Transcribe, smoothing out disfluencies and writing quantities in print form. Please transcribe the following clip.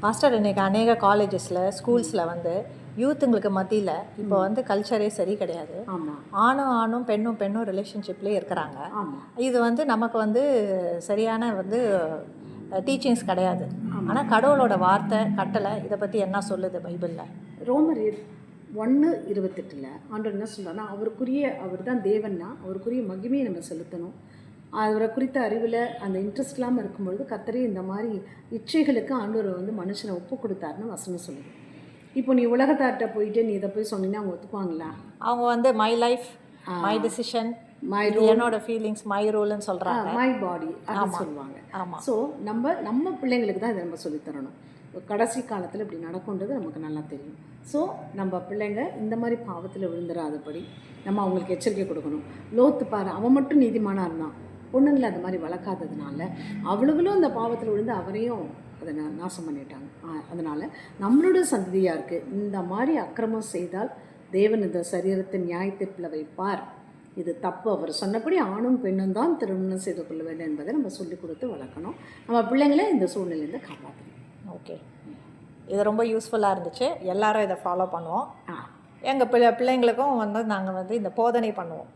Master இன்றைக்கி அநேக காலேஜஸில் ஸ்கூல்ஸில் வந்து யூத்துங்களுக்கு மத்தியில் இப்போ வந்து கல்ச்சரே சரி கிடையாது. ஆணும் பெண்ணும் ரிலேஷன்ஷிப்லேயே இருக்கிறாங்க. இது வந்து நமக்கு வந்து சரியான வந்து டீச்சிங்ஸ் கிடையாது. ஆனால் கடவுளோட வார்த்தை கட்டளை இதை பற்றி என்ன சொல்லுது பைபிளில்? ரோமர் 1:28 ஆண்டவர் என்ன சொல்கிறாருன்னா, அவர் தான் தேவன்னா அவருக்குரிய மகிமையை நம்ம செலுத்தணும். அவரை குறித்த அறிவில் அந்த இன்ட்ரெஸ்ட் இல்லாமல் இருக்கும்பொழுது கர்த்தரே இந்த மாதிரி இச்சைகளுக்கு ஆண்டவர் வந்து மனுஷனை ஒப்பு கொடுத்தாருன்னு வசனம் சொல்லுது. இப்போ நீ உலகத்தார்கிட்ட போயிட்டு நீ இதை போய் சொன்னீங்கன்னா அவங்க ஒத்துக்குவாங்களா? அவங்க வந்து my life, my decision, my என்னோட ஃபீலிங்ஸ், மை ரோல்னு சொல்கிறாங்க. மை பாடி அப்படின்னு சொல்லுவாங்க. ஆமாம். ஸோ நம்ம பிள்ளைங்களுக்கு தான் இதை நம்ம சொல்லித்தரணும். கடைசி காலத்தில் இப்படி நடக்கும்ன்றது நமக்கு நல்லா தெரியும். ஸோ நம்ம பிள்ளைங்க இந்த மாதிரி பாவத்தில் விழுந்துடாதபடி நம்ம அவங்களுக்கு எச்சரிக்கை கொடுக்கணும். லோத்து பாரு, அவன் மட்டும் நீதிமானாக இருந்தான், பொண்ணுங்களை அது மாதிரி வளர்க்காததுனால அவளுகளும் இந்த பாவத்தில் விழுந்து அவரையும் அதை நாசம் பண்ணிட்டாங்க. அதனால் நம்மளோட சந்ததியாக இருக்குது இந்த மாதிரி அக்கிரமம் செய்தால் தேவன் இந்த சரீரத்தின் நியாயத்தீர்ப்பில் வைப்பார். இது தப்பு. அவர் சொன்னபடி ஆணும் பெண்ணும் தான் திருமணம் செய்து கொள்ள வேண்டும் என்பதை நம்ம சொல்லிக் கொடுத்து வளர்க்கணும். நம்ம பிள்ளைங்களே இந்த சூழ்நிலையிலேருந்து காப்பாற்றணும். ஓகே, இது ரொம்ப யூஸ்ஃபுல்லாக இருந்துச்சு. எல்லாரும் இதை ஃபாலோ பண்ணுவோம். எங்கள் பிள்ளைங்களுக்கும் வந்து நாங்கள் வந்து இந்த போதனை பண்ணுவோம்.